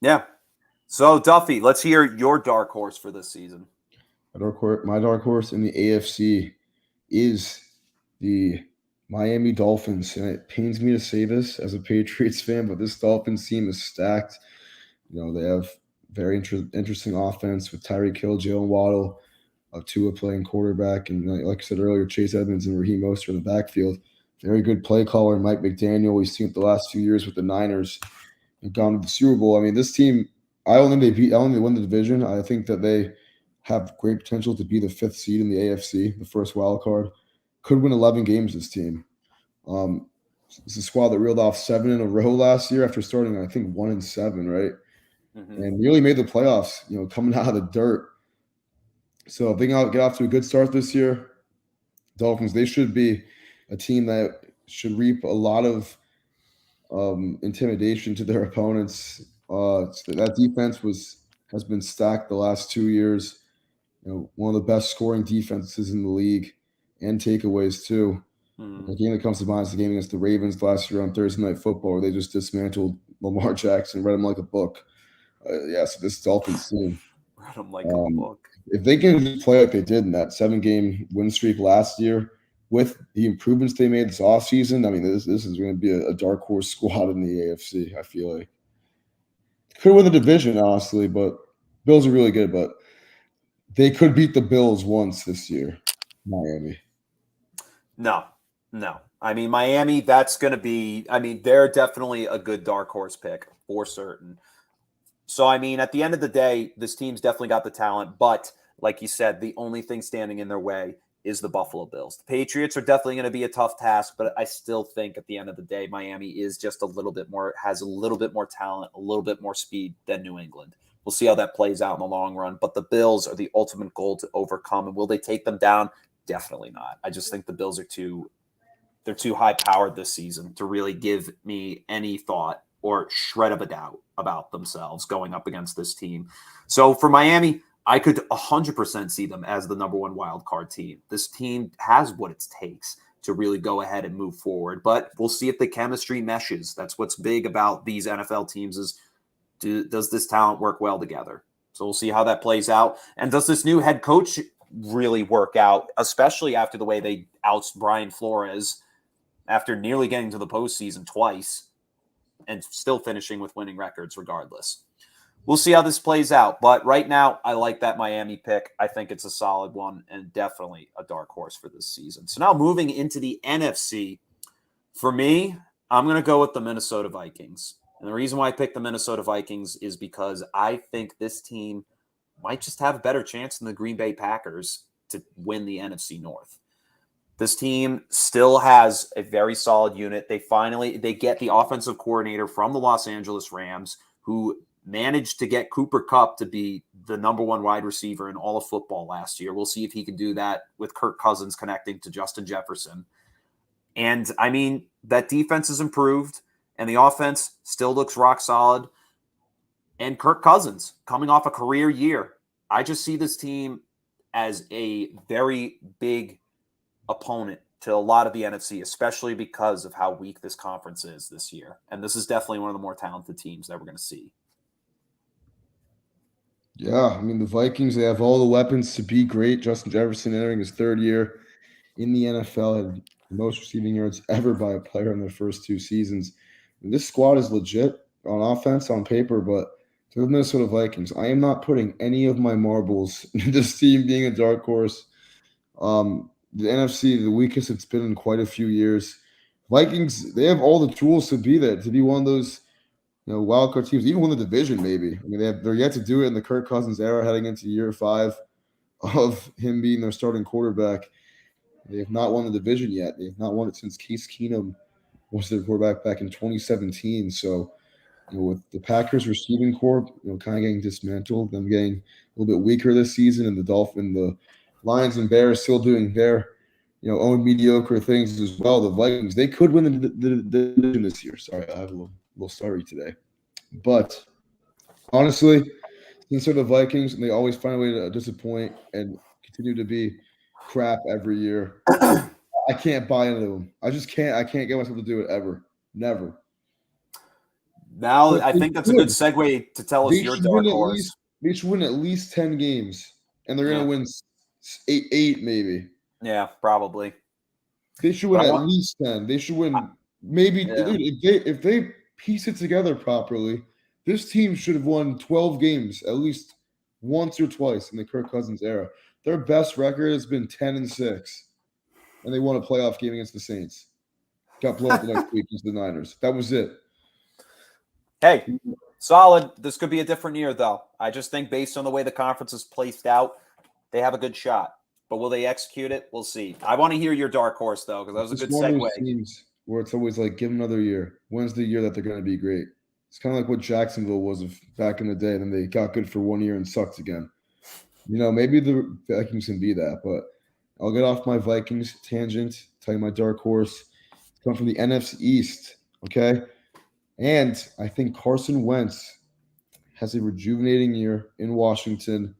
Yeah. So Duffy, let's hear your dark horse for this season. My dark horse in the AFC is the Miami Dolphins, and it pains me to say this as a Patriots fan, but this Dolphins team is stacked. They have very interesting offense with Tyreek Hill, Jalen Waddle, Tua playing quarterback, and like I said earlier, Chase Edmonds and Raheem Mostert in the backfield. Very good play caller, Mike McDaniel. We've seen it the last 2 years with the Niners and gone to the Super Bowl. I mean, this team, I don't think they win the division. I think that they have great potential to be the 5th seed in the AFC, the first wild card. Could win 11 games, this team. It's a squad that reeled off 7 in a row last year after starting, I think, 1-7, right? Mm-hmm. And nearly made the playoffs, coming out of the dirt. So if they can get off to a good start this year, Dolphins, they should be a team that should reap a lot of intimidation to their opponents. That defense has been stacked the last 2 years. One of the best scoring defenses in the league, and takeaways too. The game that comes to mind is the game against the Ravens last year on Thursday Night Football, where they just dismantled Lamar Jackson, read him like a book. So this Dolphins team, read him like a book. If they can play like they did in that 7-game win streak last year, with the improvements they made this offseason, I mean, this is going to be a dark horse squad in the AFC, I feel like. Could win the division, honestly, but Bills are really good, but they could beat the Bills once this year, Miami. No. I mean, Miami, that's going to be – I mean, they're definitely a good dark horse pick for certain. So, I mean, at the end of the day, this team's definitely got the talent. But like you said, the only thing standing in their way is the Buffalo Bills. The Patriots are definitely going to be a tough task, but I still think at the end of the day, Miami is just has a little bit more talent, a little bit more speed than New England. We'll see how that plays out in the long run. But the Bills are the ultimate goal to overcome. And will they take them down? Definitely not. I just think the Bills are too high-powered this season to really give me any thought or shred of a doubt about themselves going up against this team. So for Miami, I could 100% see them as the number 1 wild card team. This team has what it takes to really go ahead and move forward, but we'll see if the chemistry meshes. That's what's big about these NFL teams is does this talent work well together? So we'll see how that plays out. And does this new head coach really work out, especially after the way they oust Brian Flores after nearly getting to the postseason twice and still finishing with winning records regardless. We'll see how this plays out. But right now, I like that Miami pick. I think it's a solid one and definitely a dark horse for this season. So now moving into the NFC, for me, I'm going to go with the Minnesota Vikings. And the reason why I picked the Minnesota Vikings is because I think this team might just have a better chance than the Green Bay Packers to win the NFC North. This team still has a very solid unit. They get the offensive coordinator from the Los Angeles Rams, who managed to get Cooper Kupp to be the number one wide receiver in all of football last year. We'll see if he can do that with Kirk Cousins connecting to Justin Jefferson. And I mean, that defense has improved and the offense still looks rock solid. And Kirk Cousins coming off a career year. I just see this team as a very big opponent to a lot of the NFC, especially because of how weak this conference is this year. And this is definitely one of the more talented teams that we're going to see. Yeah, I mean, the Vikings, they have all the weapons to be great. Justin Jefferson entering his third year in the NFL, had the most receiving yards ever by a player in their first 2 seasons. And this squad is legit on offense, on paper, but to the Minnesota Vikings, I am not putting any of my marbles into this team being a dark horse. The NFC, the weakest it's been in quite a few years. Vikings, they have all the tools to be there, to be one of those wild card teams, even win the division, maybe. I mean, they're yet to do it in the Kirk Cousins era, heading into year 5 of him being their starting quarterback. They have not won the division yet. They have not won it since Case Keenum was their quarterback back in 2017. So, with the Packers receiving corps, kind of getting dismantled, them getting a little bit weaker this season, and the Lions and Bears still doing their, own mediocre things as well. The Vikings, they could win the division this year. Sorry, I have a little sorry today. But honestly, since they're the Vikings and they always find a way to disappoint and continue to be crap every year, I can't buy into them. I just can't. I can't get myself to do it ever. Never. Now, But I think that's a good segue to tell us your dark horse. They should win at least 10 games, and they're going to win eight maybe. Yeah, probably. They should win at least 10. They should win maybe. Dude, if they piece it together properly, this team should have won 12 games at least once or twice in the Kirk Cousins era. Their best record has been 10-6, and they won a playoff game against the Saints. Got blown up the next week against the Niners. That was it. Hey, solid. This could be a different year, though. I just think based on the way the conference is placed out, they have a good shot. But will they execute it? We'll see. I want to hear your dark horse, though, because that was a good segue. Teams where it's always like, give them another year. When's the year that they're going to be great? It's kind of like what Jacksonville was back in the day. Then they got good for 1 year and sucked again. Maybe the Vikings can be that. But I'll get off my Vikings tangent, tell you my dark horse. It's come from the NFC East, okay? And I think Carson Wentz has a rejuvenating year in Washington.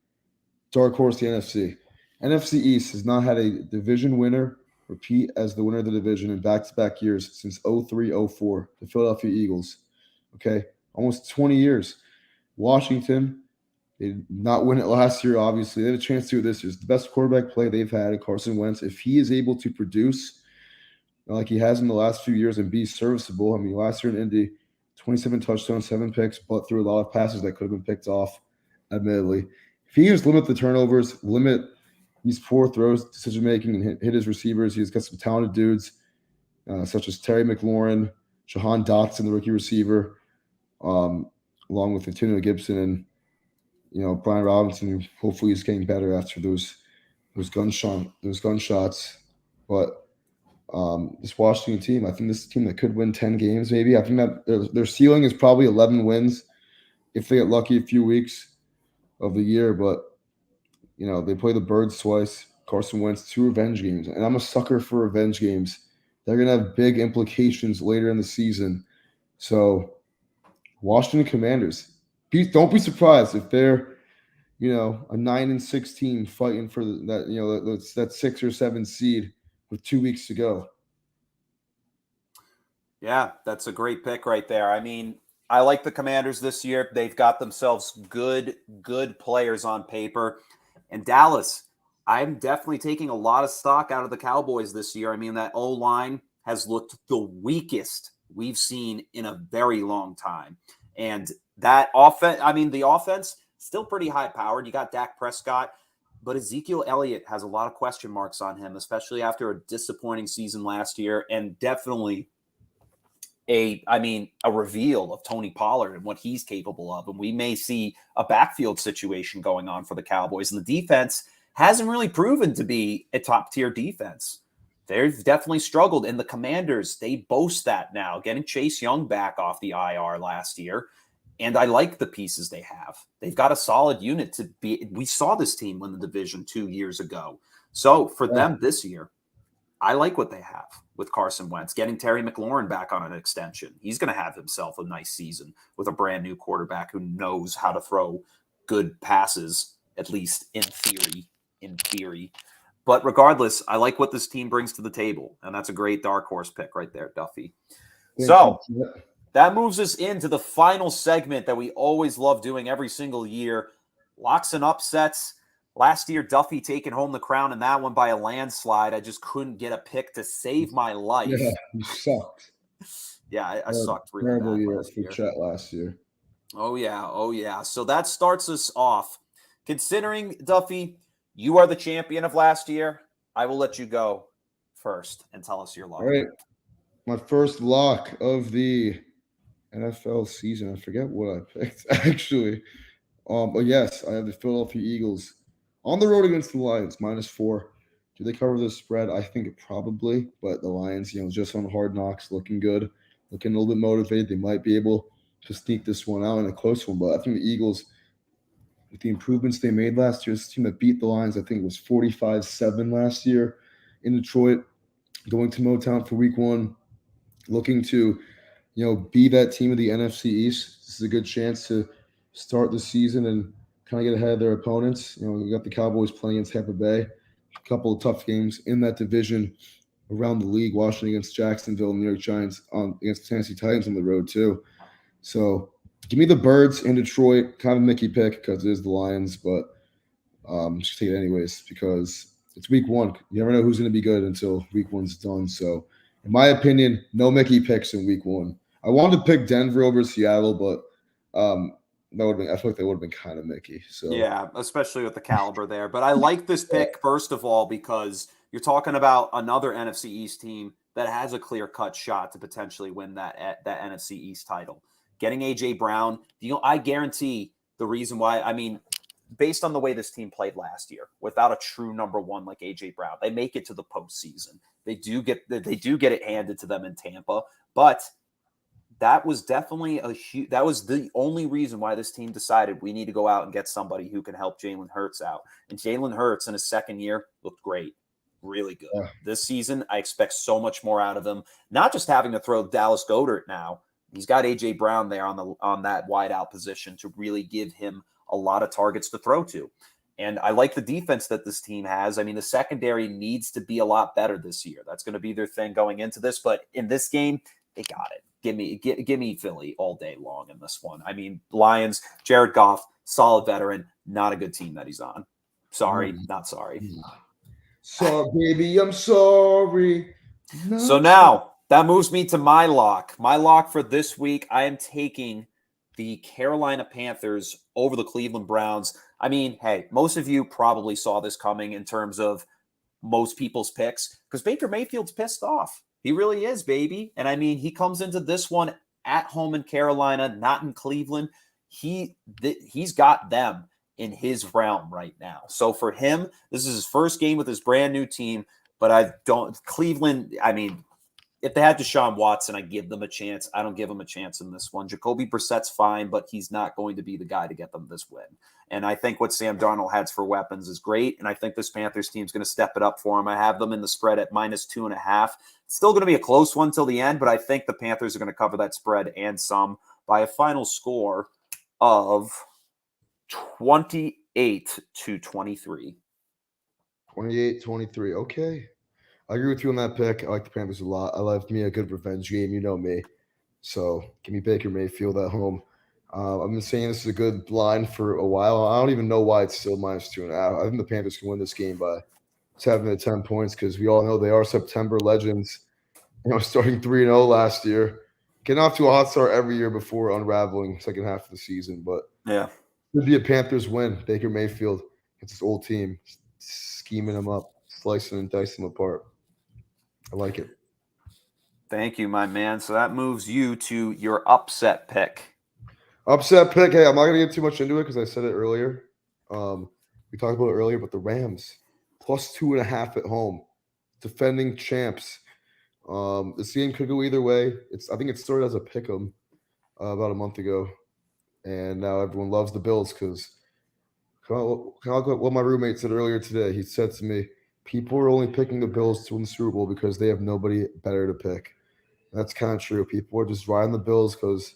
Dark horse, the NFC. NFC East has not had a division winner repeat as the winner of the division in back-to-back years since 03-04, the Philadelphia Eagles. Okay, almost 20 years. Washington, they did not win it last year, obviously. They had a chance to do it this year. It's the best quarterback play they've had, Carson Wentz. If he is able to produce like he has in the last few years and be serviceable, I mean, last year in Indy, 27 touchdowns, 7 picks, but threw a lot of passes that could have been picked off, admittedly. If he just limit the turnovers, limit these poor throws, decision-making, and hit his receivers, he's got some talented dudes, such as Terry McLaurin, Jahan Dotson, the rookie receiver, along with Antonio Gibson and Brian Robinson, who hopefully is getting better after those gunshots. But this Washington team, I think this is a team that could win 10 games maybe. I think that their ceiling is probably 11 wins if they get lucky a few weeks of the year. But, they play the Birds twice. Carson Wentz, 2 revenge games. And I'm a sucker for revenge games. They're going to have big implications later in the season. So, Washington Commanders, don't be surprised if they're, a 9-6 team fighting for that 6 or 7 seed with 2 weeks to go. Yeah, that's a great pick right there. I mean, I like the Commanders this year. They've got themselves good players on paper. And Dallas, I'm definitely taking a lot of stock out of the Cowboys this year. I mean, that O-line has looked the weakest we've seen in a very long time. And that offense, the offense, still pretty high-powered. You got Dak Prescott, but Ezekiel Elliott has a lot of question marks on him, especially after a disappointing season last year, and definitely a reveal of Tony Pollard and what he's capable of. And we may see a backfield situation going on for the Cowboys. And the defense hasn't really proven to be a top-tier defense. they've definitely struggled. And the Commanders, they boast that now, getting Chase Young back off the IR last year. And I like the pieces they have. They've got a solid unit to be. We saw this team win the division 2 years ago. So for them this year, I like what they have with Carson Wentz, getting Terry McLaurin back on an extension. He's going to have himself a nice season with a brand new quarterback who knows how to throw good passes, at least in theory. But regardless, I like what this team brings to the table. And that's a great dark horse pick right there, Duffy. So that moves us into the final segment that we always love doing every single year. Locks and upsets. Last year, Duffy taking home the crown in that one by a landslide. I just couldn't get a pick to save my life. Yeah, you sucked. Yeah, I sucked really terrible bad year last for year. Chet last year. Oh, yeah. So that starts us off. Considering, Duffy, you are the champion of last year, I will let you go first and tell us your lock. All right. My first lock of the NFL season. I forget what I picked, actually. But yes, I have the Philadelphia Eagles on the road against the Lions, -4. Do they cover the spread? I think probably, but the Lions, just on Hard Knocks, looking good, looking a little bit motivated. They might be able to sneak this one out in a close one, but I think the Eagles, with the improvements they made last year, this team that beat the Lions, I think it was 45-7 last year in Detroit, going to Motown for week 1, looking to, be that team of the NFC East. This is a good chance to start the season and kind of get ahead of their opponents. We got the Cowboys playing in Tampa Bay, a couple of tough games in that division around the league, Washington against Jacksonville, New York Giants against the Tennessee Titans on the road too. So give me the Birds in Detroit, kind of a Mickey pick because it is the Lions, but just take it anyways because it's week 1. You never know who's going to be good until week 1's done. So in my opinion, no Mickey picks in week 1. I wanted to pick Denver over Seattle, but that would have been, I feel like they would have been kind of Mickey. So yeah, especially with the caliber there. But I like this pick, first of all, because you're talking about another NFC East team that has a clear-cut shot to potentially win that NFC East title. Getting A.J. Brown, I guarantee the reason why, based on the way this team played last year, without a true number 1 like A.J. Brown, they make it to the postseason. They do get it handed to them in Tampa, but that was definitely that was the only reason why this team decided we need to go out and get somebody who can help Jalen Hurts out. And Jalen Hurts in his second year looked great, really good. Yeah. This season, I expect so much more out of him. Not just having to throw Dallas Goedert now. He's got A.J. Brown there on that wideout position to really give him a lot of targets to throw to. And I like the defense that this team has. The secondary needs to be a lot better this year. That's going to be their thing going into this. But in this game, they got it. Give me Philly all day long in this one. Lions, Jared Goff, solid veteran, not a good team that he's on. Sorry, not sorry. Sorry, baby, I'm sorry. So now that moves me to my lock. My lock for this week, I am taking the Carolina Panthers over the Cleveland Browns. Hey, most of you probably saw this coming in terms of most people's picks because Baker Mayfield's pissed off. He really is, baby. And he comes into this one at home in Carolina, not in Cleveland. He's got them in his realm right now. So for him, this is his first game with his brand new team. But Cleveland, if they had Deshaun Watson, I give them a chance. I don't give them a chance in this one. Jacoby Brissett's fine, but he's not going to be the guy to get them this win. And I think what Sam Darnold has for weapons is great. And I think this Panthers team is going to step it up for him. I have them in the spread at -2.5. It's still going to be a close one till the end, but I think the Panthers are going to cover that spread and some by a final score of 28-23. 28-23. Okay. I agree with you on that pick. I like the Panthers a lot. I love me a good revenge game. You know me. So give me Baker Mayfield at home. I've been saying this is a good line for a while. I don't even know why it's still -2.5. I think the Panthers can win this game by 7 to 10 points because we all know they are September legends. Starting 3-0 last year. Getting off to a hot start every year before unraveling second half of the season. But yeah, it would be a Panthers win. Baker Mayfield against this old team, scheming them up, slicing and dicing them apart. I like it. Thank you, my man. So that moves you to your upset pick. Upset pick. Hey, I'm not going to get too much into it because I said it earlier. We talked about it earlier, but the Rams +2.5 at home defending champs. This game could go either way. I think it started as a pick 'em about a month ago, and now everyone loves the Bills because kind of like what my roommate said earlier today. He said to me, "People are only picking the Bills to win the Super Bowl because they have nobody better to pick." That's kind of true. People are just riding the Bills because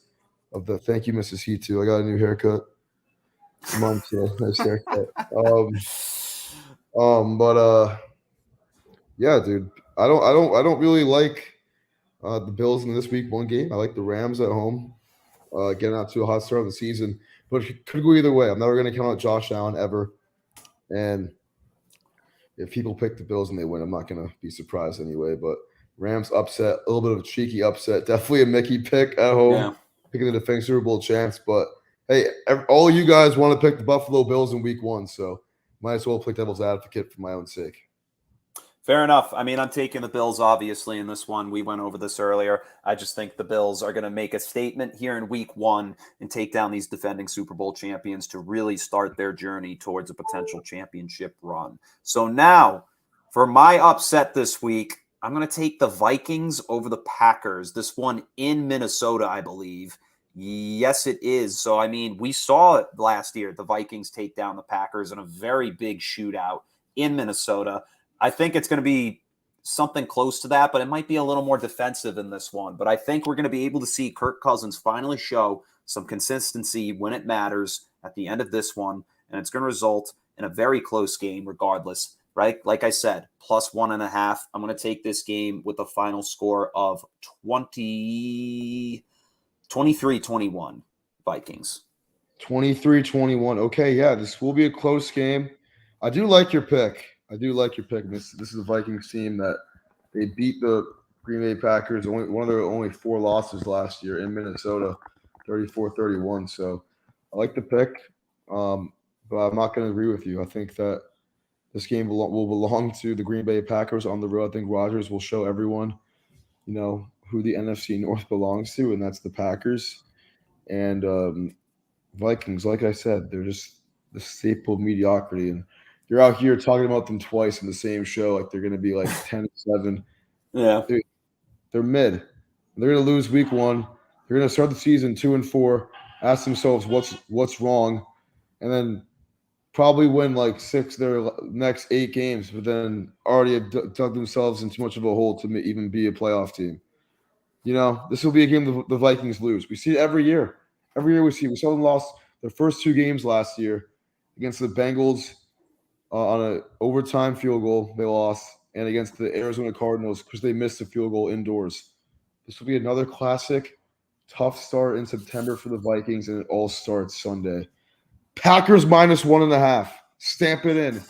of the thank you, Mrs. He2. I got a new haircut. Mom said nice haircut. But yeah, dude. I don't really like the Bills in this week one game. I like the Rams at home, getting out to a hot start of the season. But it could go either way. I'm never going to count out Josh Allen ever. And if people pick the Bills and they win, I'm not going to be surprised anyway. But Rams upset, a little bit of a cheeky upset. Definitely a Mickey pick at home, picking the defending Super Bowl chance. But hey, all you guys want to pick the Buffalo Bills in week one, so might as well play devil's advocate for my own sake. Fair enough. I mean, I'm taking the Bills, obviously, in this one. We went over this earlier. I just think the Bills are going to make a statement here in week one and take down these defending Super Bowl champions to really start their journey towards a potential championship run. So now, for my upset this week, I'm going to take the Vikings over the Packers. This one in Minnesota, I believe. Yes, it is. So, I mean, we saw it last year, the Vikings take down the Packers in a very big shootout in Minnesota. I think it's going to be something close to that, but it might be a little more defensive in this one. But I think we're going to be able to see Kirk Cousins finally show some consistency when it matters at the end of this one, and it's going to result in a very close game regardless, right? Like I said, plus 1.5. I'm going to take this game with a final score of 23-21 Vikings. 23-21. Okay, yeah, this will be a close game. I do like your pick. This is a Vikings team that they beat the Green Bay Packers, one of their only 4 losses last year in Minnesota, 34-31. So I like the pick, but I'm not going to agree with you. I think that this game will belong to the Green Bay Packers on the road. I think Rodgers will show everyone, who the NFC North belongs to, and that's the Packers. And Vikings, like I said, they're just the staple of mediocrity. And you're out here talking about them twice in the same show, like they're going to be like 10-7. Yeah, they're mid. They're going to lose week one. They're going to start the season 2-4. Ask themselves what's wrong, and then probably win like 6 of their next 8 games, but then already have dug themselves in too much of a hole to even be a playoff team. This will be a game the Vikings lose. We see it every year. Every year we saw them lost their first 2 games last year against the Bengals. On an overtime field goal, they lost, and against the Arizona Cardinals because they missed a field goal indoors. This will be another classic, tough start in September for the Vikings, and it all starts Sunday. Packers minus 1.5. Stamp it in.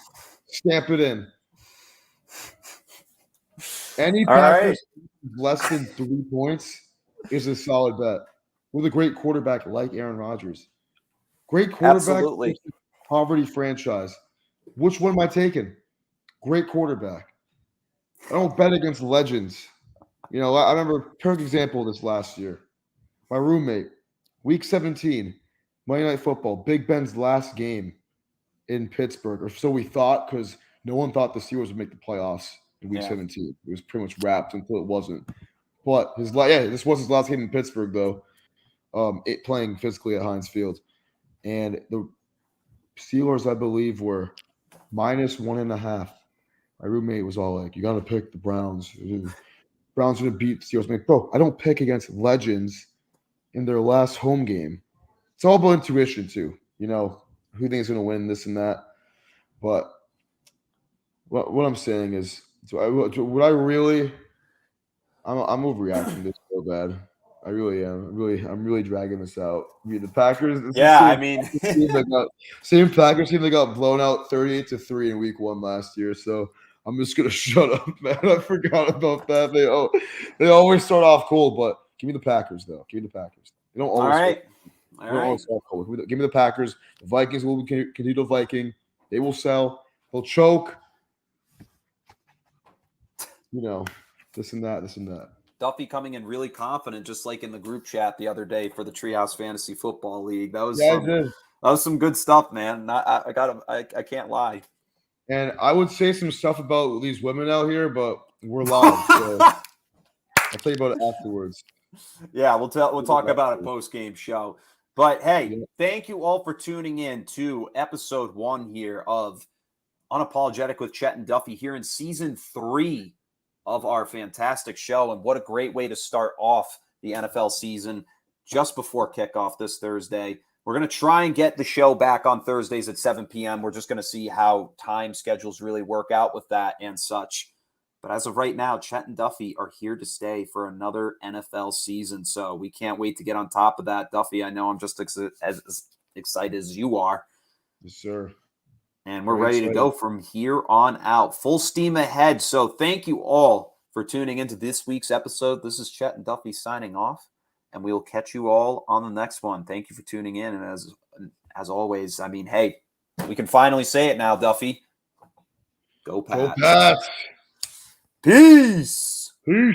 Any Packers less than 3 points is a solid bet with a great quarterback like Aaron Rodgers. Great quarterback, poverty franchise. Which one am I taking? Great quarterback. I don't bet against legends. I remember perfect example of this last year. My roommate, week 17, Monday Night Football, Big Ben's last game in Pittsburgh, or so we thought, because no one thought the Steelers would make the playoffs in week 17. It was pretty much wrapped until it wasn't. But this was his last game in Pittsburgh, though, playing physically at Heinz Field. And the Steelers, I believe, were minus 1.5. My roommate was all like, "You got to pick the Browns. Browns are going to beat the Steelers." I'm like, bro, I don't pick against legends in their last home game. It's all about intuition, too. Who thinks going to win this and that. But what I'm saying is, I'm overreacting this so bad. I really am. I'm really dragging this out. The Packers. Same Packers team that got blown out 38-3 in week 1 last year. So I'm just gonna shut up, man. I forgot about that. They always start off cold, but give me the Packers though. Give me the Packers. They don't always. Always start cold. Give me the Packers. The Vikings will continue to Viking. They will sell. They'll choke. This and that. Duffy coming in really confident, just like in the group chat the other day for the Treehouse Fantasy Football League. That was some good stuff, man. I can't lie. And I would say some stuff about these women out here, but We're live. So I'll tell you about it afterwards. Yeah, we'll talk about a post-game show. But hey, thank you all for tuning in to episode 1 here of Unapologetic with Chet and Duffy here in season 3 of our fantastic show. And what a great way to start off the NFL season just before kickoff this Thursday. We're going to try and get the show back on Thursdays at 7 p.m. We're just going to see how time schedules really work out with that and such. But as of right now, Chet and Duffy are here to stay for another NFL season. So we can't wait to get on top of that. Duffy, I know I'm just as excited as you are. Yes, sir. And we're ready to go from here on out. Full steam ahead. So thank you all for tuning into this week's episode. This is Chet and Duffy signing off. And we will catch you all on the next one. Thank you for tuning in. And as always, I mean, hey, we can finally say it now, Duffy. Go Pats. Go Pats. Peace. Peace.